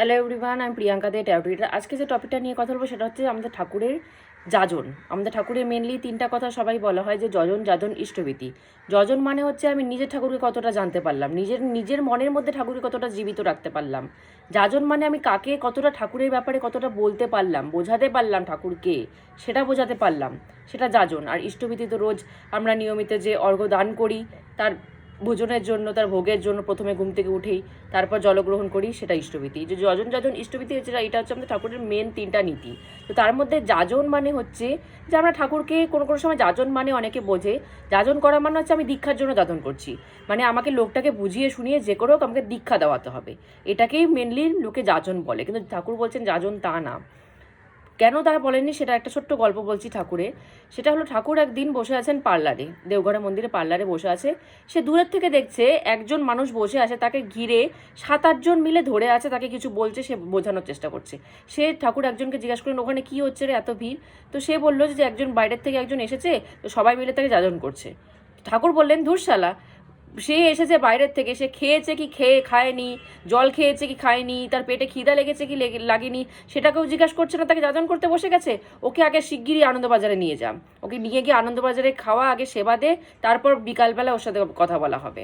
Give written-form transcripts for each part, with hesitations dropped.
Hello everyone, আমি প্রিয়াঙ্কা দে taro reader. আজকে যে টপিকটা নিয়ে কথা বলবো সেটা হচ্ছে আমাদের ঠাকুরের যাজন। আমাদের ঠাকুরের মেনলি তিনটা কথা সবাই বলা হয়, যে যজন, যাজন, ইষ্টভীতি। যজন মানে হচ্ছে আমি নিজের ঠাকুরকে কতটা জানতে পারলাম, নিজের নিজের মনের মধ্যে ঠাকুরকে কতটা জীবিত রাখতে পারলাম। যাজন মানে আমি কাকে কতটা ঠাকুরের ব্যাপারে কতটা বলতে পারলাম, বোঝাতে পারলাম ঠাকুরকে, সেটা বোঝাতে পারলাম, সেটা যাজন। আর ইষ্টভীতি তো রোজ আমরা নিয়মিত যে অর্ঘ্য দান করি, তার ভোজনের জন্য, তার ভোগের জন্য প্রথমে ঘুম থেকে উঠেই তারপর জলগ্রহণ করি, সেটা ইষ্টভীতি। যে যজন, যাজন, ইষ্টভীতি হচ্ছে, এটা হচ্ছে আমাদের ঠাকুরের মেন তিনটা নীতি। তো তার মধ্যে যাজন মানে হচ্ছে যে আমরা ঠাকুরকে কোনো কোনো সময়, যাজন মানে অনেকে বোঝে, যাজন করা মানে হচ্ছে আমি দীক্ষার জন্য যাজন করছি, মানে আমাকে লোকটাকে বুঝিয়ে শুনিয়ে যে করে হোক আমাকে দীক্ষা দেওয়াতে হবে, এটাকেই মেনলি লোকে যাজন বলে। কিন্তু ঠাকুর বলছেন যাজন তা না। কেন তারা বলেননি সেটা একটা ছোট্ট গল্প বলছি ঠাকুরে। সেটা হলো, ঠাকুর একদিন বসে আছেন পার্লারে, দেওঘরের মন্দিরে পার্লারে বসে আছে। সে দূরের থেকে দেখছে একজন মানুষ বসে আছে, তাকে ঘিরে 7-8 জন মিলে ধরে আছে, তাকে কিছু বলছে, সে বোঝানোর চেষ্টা করছে। সে ঠাকুর একজনকে জিজ্ঞাসা করেন, ওখানে কি হচ্ছে রে, এত ভিড়? তো সে বললো যে একজন বাইরের থেকে একজন এসেছে, তো সবাই মিলে তাকে যাজন করছে। ঠাকুর বললেন, ধুর শালা, সে এসেছে বাইরের থেকে, সে খেয়েছে কি খায়নি, জল খেয়েছে কি খায়নি, তার পেটে খিদা লেগেছে কি লাগেনি, সেটাকেও জিজ্ঞাসা করছে না, তাকে যাজন করতে বসে গেছে। ওকে আগে শিগগিরই আনন্দবাজারে নিয়ে যা, ওকে নিয়ে গিয়ে আনন্দবাজারে খাওয়া, আগে সেবা দে, তারপর বিকালবেলা ওর সাথে কথা বলা হবে।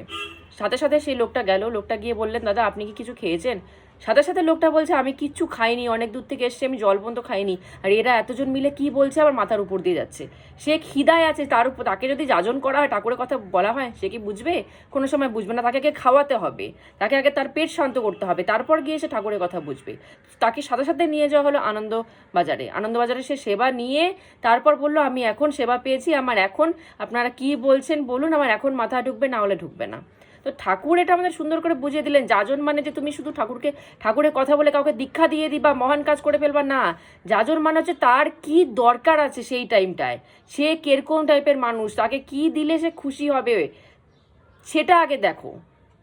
সাথে সাথে সেই লোকটা গেল, লোকটা গিয়ে বললেন, দাদা আপনি কি কিছু খেয়েছেন? সাথে সাথে লোকটা বলছে, আমি কিচ্ছু খাইনি, অনেক দূর থেকে এসেছি, আমি জল পর্যন্ত খাইনি, আর এরা এতজন মিলে কি বলছে আমার মাথার উপর দিয়ে যাচ্ছে। সে খিদায় আছে, তার উপর তাকে যদি যাজন করা হয়, ঠাকুরের কথা বলা হয়, সে কি বুঝবে? কোনো সময় বুঝবে না। তাকে আগে খাওয়াতে হবে, তাকে আগে তার পেট শান্ত করতে হবে, তারপর গিয়ে সে ঠাকুরের কথা বুঝবে। তাকে সাথে সাথে নিয়ে যাওয়া হলো আনন্দবাজারে। আনন্দবাজারে সে সেবা নিয়ে তারপর বললো, আমি এখন সেবা পেয়েছি, আমার এখন আপনারা কি বলছেন বলুন, আমার এখন মাথা ঢুকবে, না হলে ঢুকবে না। তো ঠাকুর এটা আমাদের সুন্দর করে বুঝিয়ে দিলেন, যাজন মানে যে তুমি শুধু ঠাকুরের কথা বলে কাউকে দীক্ষা দিয়ে দিবা, মহান কাজ করে ফেলবা, না। যাজন মানে হচ্ছে তার কি দরকার আছে সেই টাইমটায়, সে কিরকম টাইপের মানুষ, তাকে কি দিলে সে খুশি হবে, সেটা আগে দেখো।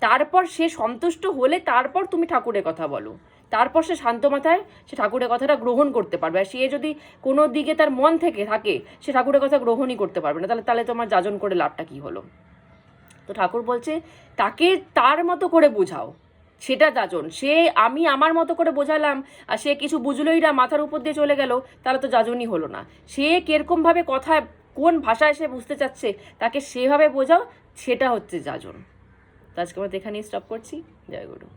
তারপর সে সন্তুষ্ট হলে তারপর তুমি ঠাকুরের কথা বলো, তারপর সে শান্ত মাথায় সে ঠাকুরের কথাটা গ্রহণ করতে পারবে। আর সে যদি কোনো দিকে তার মন থেকে থাকে, সে ঠাকুরের কথা গ্রহণই করতে পারবে না। তাহলে তাহলে তোমার যাজন করে লাভটা কি হলো? তো ঠাকুর বলছে, তাকে তার মতো করে বোঝাও, সেটা যাজন। সে আমি আমার মতো করে বোঝালাম আর সে কিছু বুঝলোই না, মাথার উপর দিয়ে চলে গেল, তাহলে তো যাজনই হলো না। সে কিরকমভাবে কথা, কোন ভাষায় সে বুঝতে চাচ্ছে, তাকে সেভাবে বোঝাও, সেটা হচ্ছে যাজন। তো আজকে আমরা এখানেই স্টপ করছি। জয় গুরু।